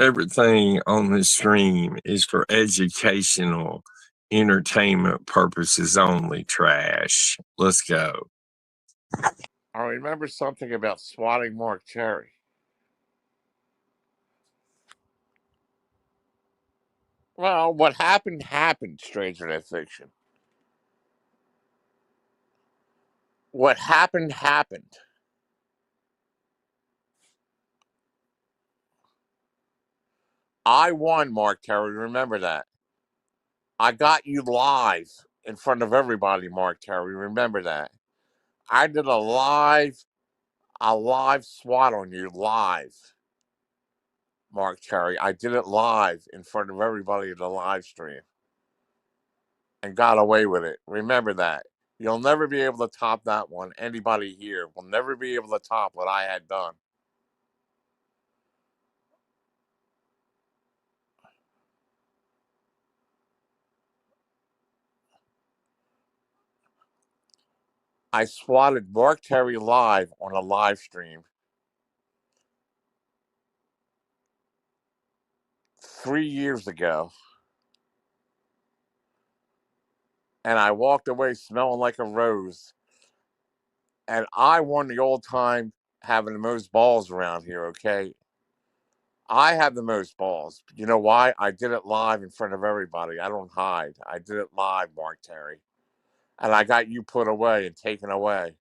Everything on the stream is for educational, entertainment purposes only. Trash. Let's go. I remember something about swatting Mark Cherry. Well, what happened happened, stranger than fiction. What happened happened. I won, Mark Terry. Remember that. I got you live in front of everybody, Mark Terry. Remember that. I did a live SWAT on you live, Mark Terry. I did it live in front of everybody in the live stream and got away with it. Remember that. You'll never be able to top that one. Anybody here will never be able to top what I had done. I swatted Mark Terry live on a live stream 3 years ago, and I walked away smelling like a rose. And I won the old time having the most balls around here, okay? I have the most balls. You know why? I did it live in front of everybody. I don't hide. I did it live, Mark Terry. And I got you put away and taken away.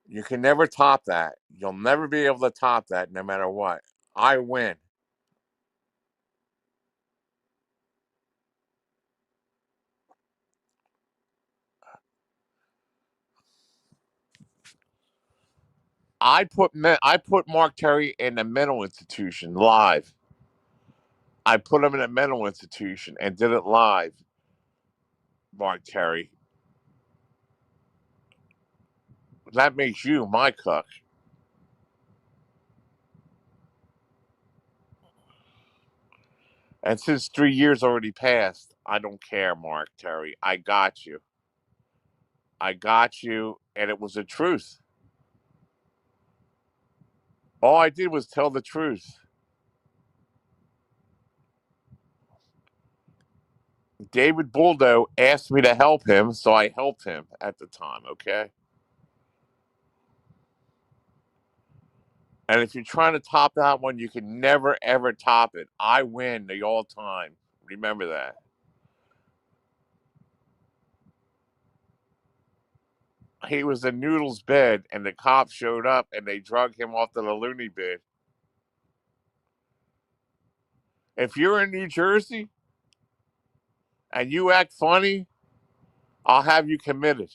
You can never top that. You'll never be able to top that no matter what. I win. I put Mark Terry in a mental institution live. I put him in a mental institution and did it live, Mark Terry. That makes you my cook. And since 3 years already passed, I don't care, Mark Terry. I got you. I got you, and it was the truth. All I did was tell the truth. David Buldo asked me to help him, so I helped him at the time, okay? And if you're trying to top that one, you can never, ever top it. I win the all time. Remember that. He was in Noodle's bed, and the cops showed up, and they drug him off to the loony bin. If you're in New Jersey and you act funny, I'll have you committed.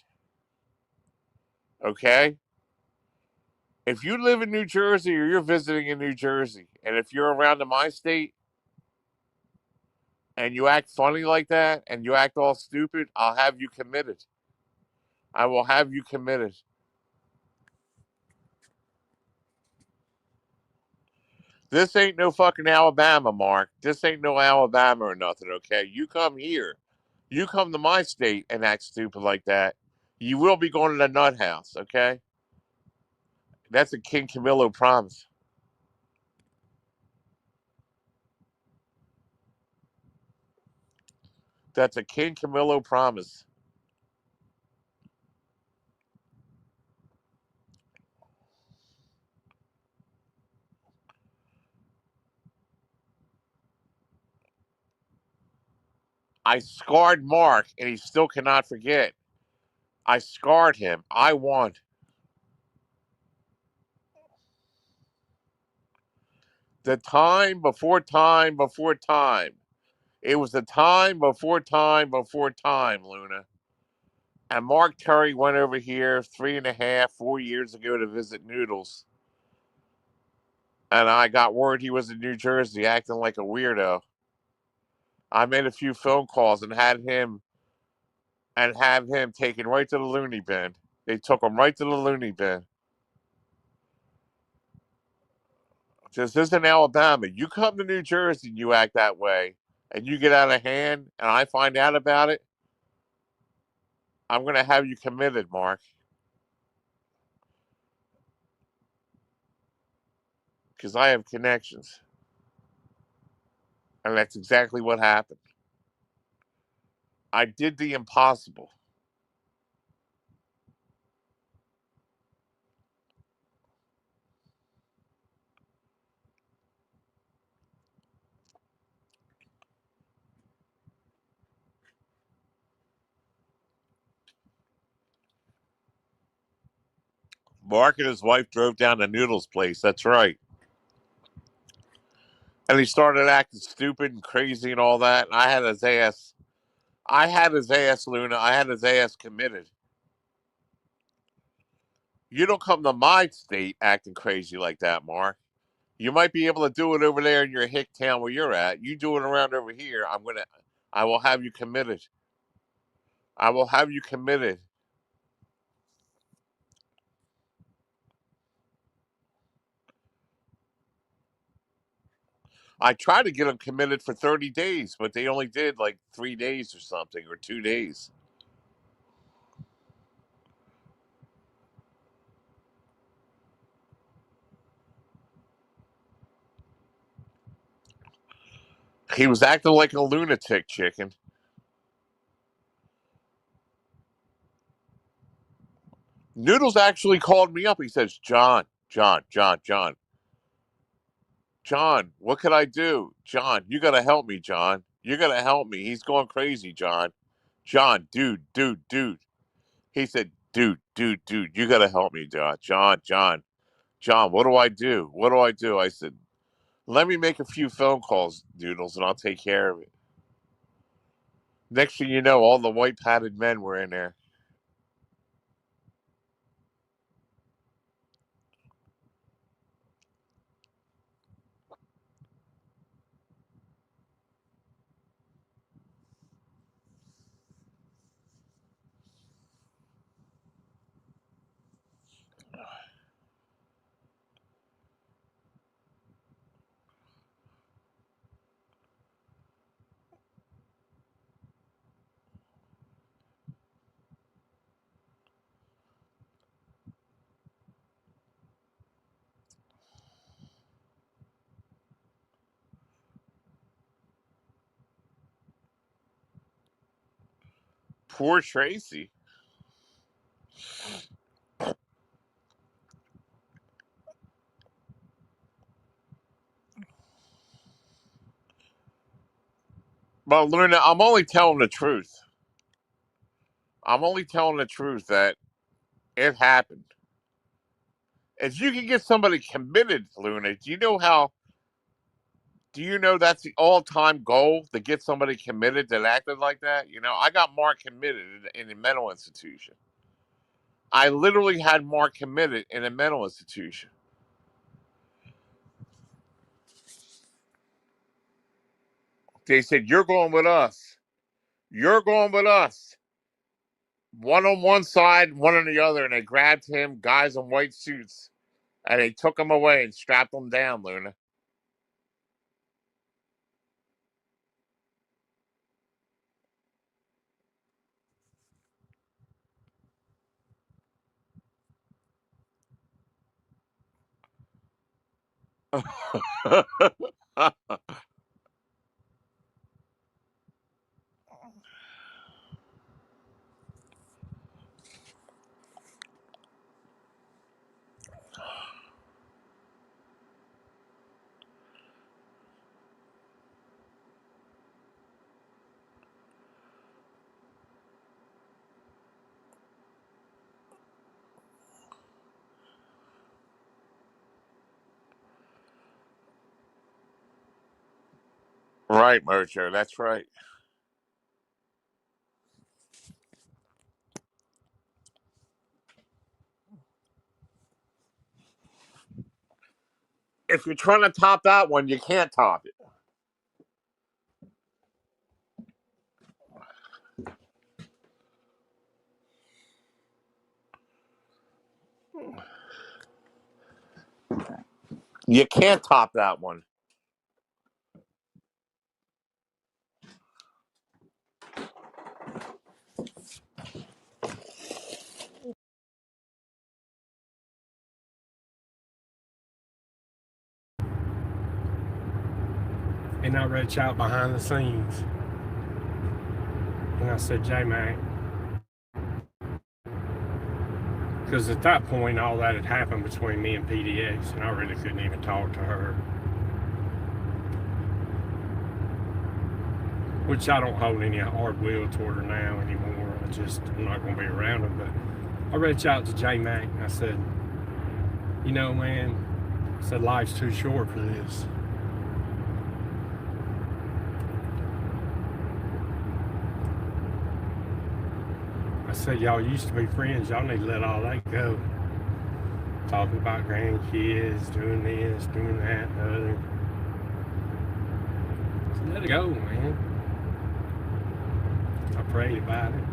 Okay? If you live in New Jersey or you're visiting in New Jersey, and if you're around in my state and you act funny like that and you act all stupid, I'll have you committed. I will have you committed. This ain't no fucking Alabama, Mark. This ain't no Alabama or nothing, okay? You come here. You come to my state and act stupid like that. You will be going to the nut house, okay? That's a King Camillo promise. That's a King Camillo promise. I scarred Mark, and he still cannot forget. I scarred him. I won. The time before time before time. It was the time before time before time, Luna. And Mark Terry went over here 3.5, 4 years ago to visit Noodles. And I got word he was in New Jersey acting like a weirdo. I made a few phone calls and had him taken right to the loony bin. They took him right to the loony bin. This isn't Alabama. You come to New Jersey and you act that way, and you get out of hand, and I find out about it, I'm going to have you committed, Mark. because I have connections. And that's exactly what happened. I did the impossible. Mark and his wife drove down to Noodle's place. That's right. And he started acting stupid and crazy and all that. And I had his ass. I had his ass, Luna. I had his ass committed. You don't come to my state acting crazy like that, Mark. You might be able to do it over there in your hick town where you're at. You do it around over here. I will have you committed. I will have you committed. I tried to get him committed for 30 days, but they only did like 3 days or something, or 2 days. He was acting like a lunatic, chicken. Noodles actually called me up. He says, John, what could I do? John, you got to help me, John. You got to help me. He's going crazy, John. John, dude. He said, dude, you got to help me, John, what do I do? What do I do? I said, let me make a few phone calls, Noodles, and I'll take care of it. Next thing you know, all the white padded men were in there. Poor Tracy. Well, Luna, I'm only telling the truth. I'm only telling the truth that it happened. If you can get somebody committed, Luna, do you know that's the all-time goal to get somebody committed that acted like that? I got Mark committed in a mental institution. I literally had Mark committed in a mental institution. They said, "You're going with us. You're going with us." One on one side, one on the other, and they grabbed him, guys in white suits, and they took him away and strapped him down, Luna. Right, Mojo, that's right. If you're trying to top that one, you can't top it. You can't top that one. And I reached out behind the scenes. And I said, J-Mac. Because at that point, all that had happened between me and PDX, and I really couldn't even talk to her. Which I don't hold any hard will toward her now anymore. I'm not going to be around her. But I reached out to J-Mac, and I said, you know, man, I said, life's too short for this. I said, y'all used to be friends. Y'all need to let all that go. Talking about grandkids, doing this, doing that, and the other. So let it go, man. I prayed about it.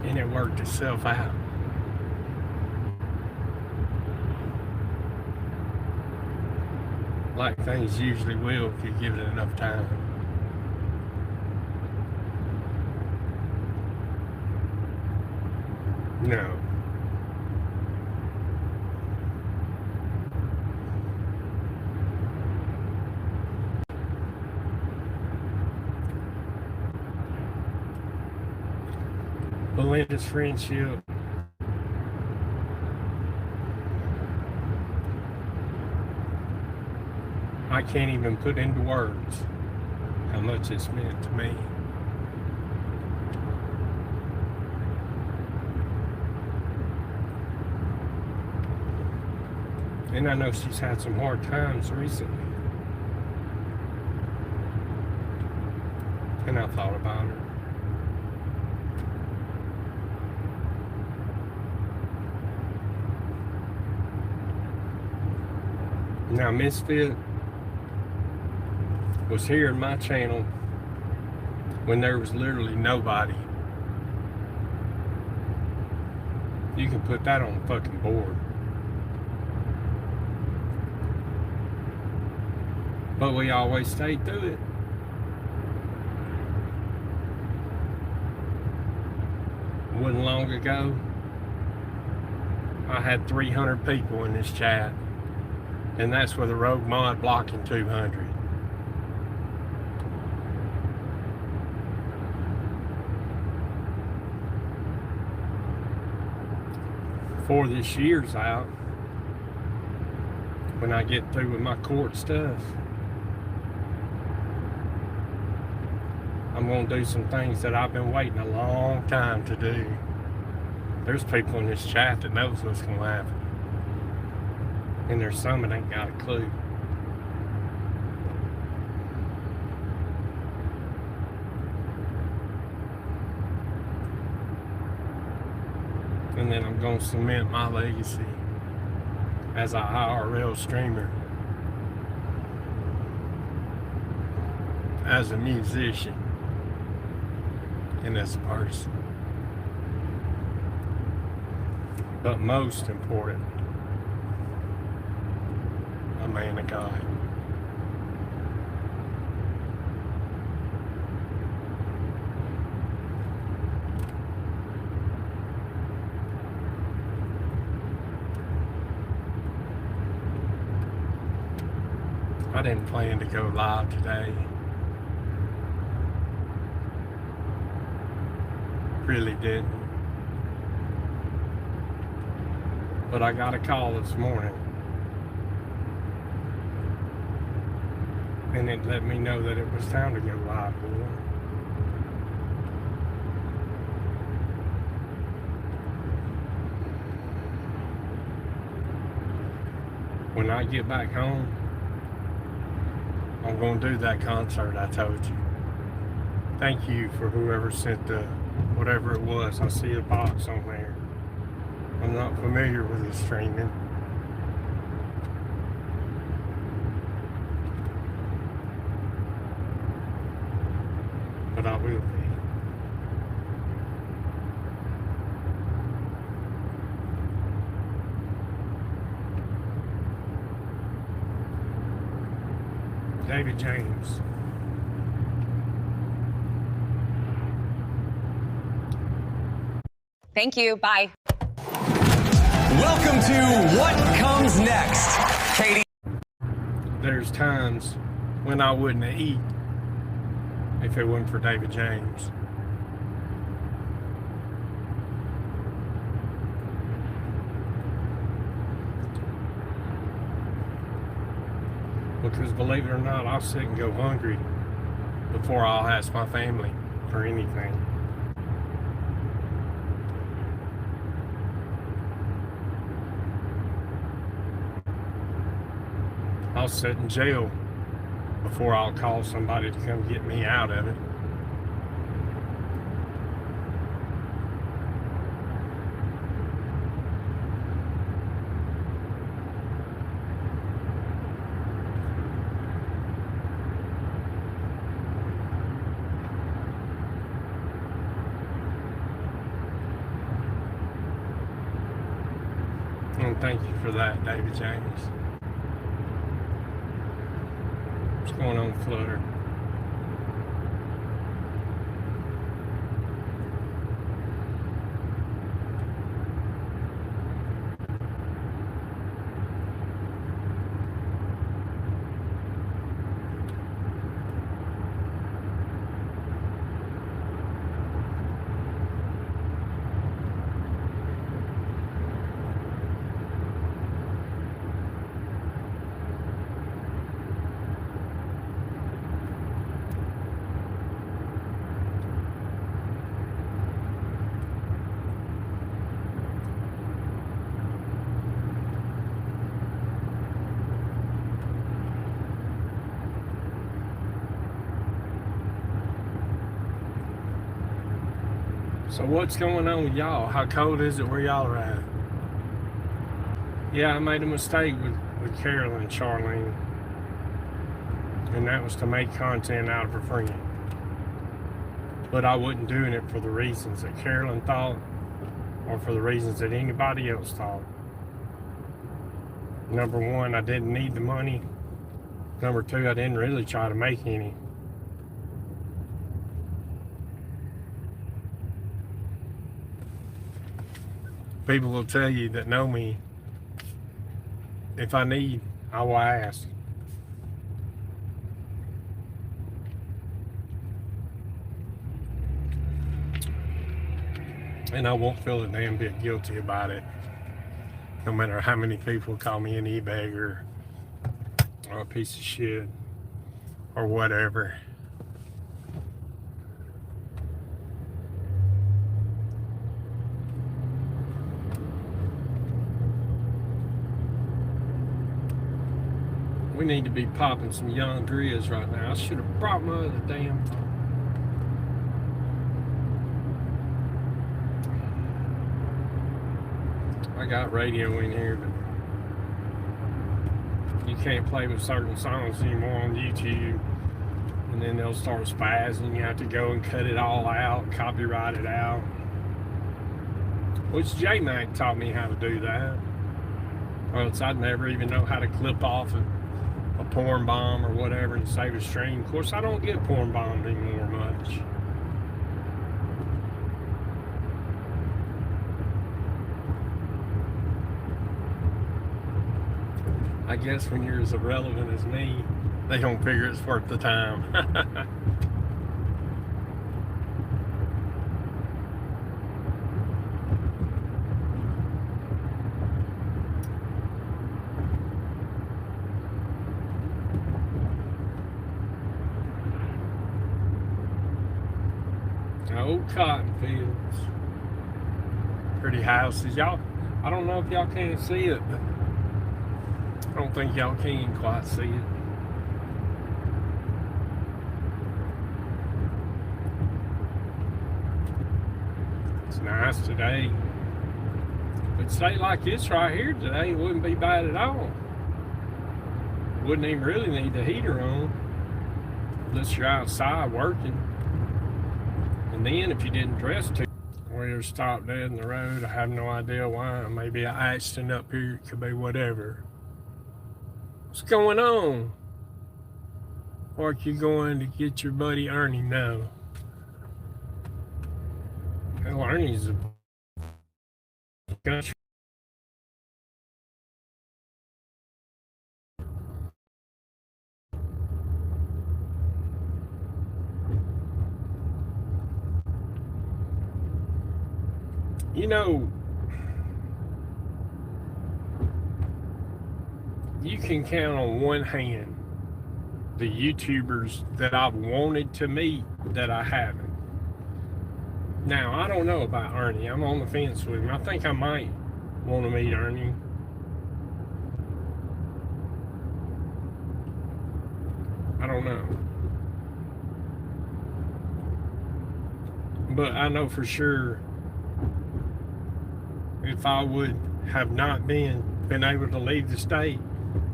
And it worked itself out. Like things usually will if you give it enough time. No. Belinda's friendship. I can't even put into words how much it's meant to me. And I know she's had some hard times recently. And I thought about her. Now, Misfit was here in my channel when there was literally nobody. You can put that on the fucking board. But we always stayed through it. Wasn't long ago, I had 300 people in this chat. And that's with a rogue mod blocking 200. Before this year's out, when I get through with my court stuff, I'm going to do some things that I've been waiting a long time to do. There's people in this chat that knows what's going to happen. And there's some that ain't got a clue. And then I'm going to cement my legacy as an IRL streamer, as a musician, and as a person. But most important, a man of God. I didn't plan to go live today. Really didn't. But I got a call this morning. And it let me know that it was time to go live more. When I get back home, I'm going to do that concert I told you. Thank you for whoever sent the, whatever it was. I see a box on there. I'm not familiar with the streaming. But I will be. David James. Thank you. Bye. Welcome to What Comes Next. Katie. There's times when I wouldn't eat if it wasn't for David James. Because believe it or not, I'll sit and go hungry before I'll ask my family for anything. I'll sit in jail before I'll call somebody to come get me out of it. And thank you for that, David James. What's going on, Flutter? So what's going on with y'all? How cold is it where y'all are at? Yeah, I made a mistake with Carolyn and Charlene. And that was to make content out of her friend. But I wasn't doing it for the reasons that Carolyn thought or for the reasons that anybody else thought. Number one, I didn't need the money. Number two, I didn't really try to make any. People will tell you that know me, if I need, I will ask. And I won't feel a damn bit guilty about it, no matter how many people call me an e-bagger or a piece of shit or whatever. We need to be popping some young grizz right now. I should have brought my other damn phone. I got radio in here, but you can't play with certain songs anymore on YouTube. And then they'll start spazzing. You have to go and cut it all out, copyright it out. Which J-Mac taught me how to do that. Or else I'd never even know how to clip off a porn bomb or whatever and save a stream. Of course, I don't get porn bombed anymore much. I guess when you're as irrelevant as me, they don't figure it's worth the time. Old cotton fields. Pretty houses. Y'all, I don't know if y'all can see it, but I don't think y'all can quite see it. It's nice today. But stay like this right here today, it wouldn't be bad at all. Wouldn't even really need the heater on unless you're outside working. And then if you didn't dress too, we're stopped dead in the road. I have no idea why. Maybe an accident up here. It could be whatever. What's going on? Or are you going to get your buddy Ernie? No. Hell, Ernie's a country You know, you can count on one hand the YouTubers that I've wanted to meet that I haven't. Now, I don't know about Ernie. I'm on the fence with him. I think I might want to meet Ernie. I don't know. But I know for sure if I would have not been able to leave the state,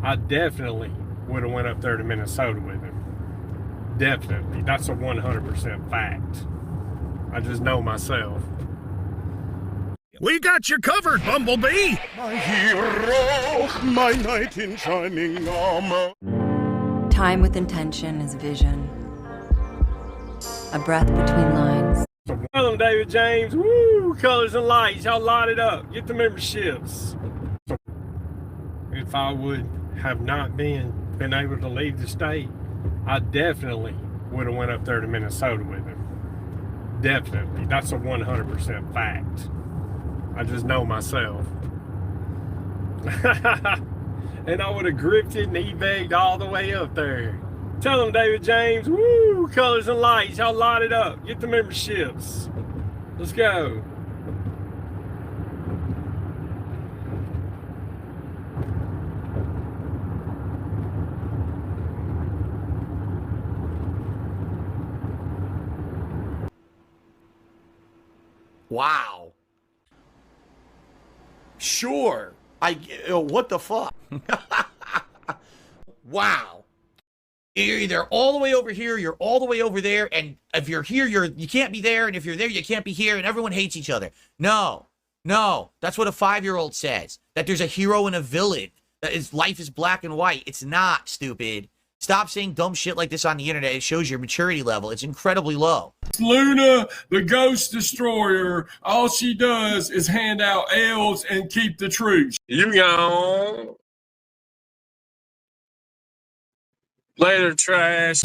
I definitely would have went up there to Minnesota with him. Definitely. That's a 100% fact. I just know myself. We got you covered, Bumblebee! My hero, my knight in shining armor. Time with intention is vision. A breath between lines. Tell them, David James, woo, colors and lights, y'all light it up. Get the memberships. If I would have not been able to leave the state, I definitely would have went up there to Minnesota with him. Definitely. That's a 100% fact. I just know myself. And I would have gripped it and e-bagged all the way up there. Tell them, David James, woo, colors and lights, y'all light it up. Get the memberships. Let's go. Wow. Sure. What the fuck? Wow. You're either all the way over here, you're all the way over there, and if you're here, you can't be there, and if you're there, you can't be here, and everyone hates each other. No. That's what a 5-year-old says. That there's a hero and a villain. That life is black and white. It's not, stupid. Stop saying dumb shit like this on the internet. It shows your maturity level. It's incredibly low. Luna, the ghost destroyer, all she does is hand out L's and keep the truth. You gone. Later, trash.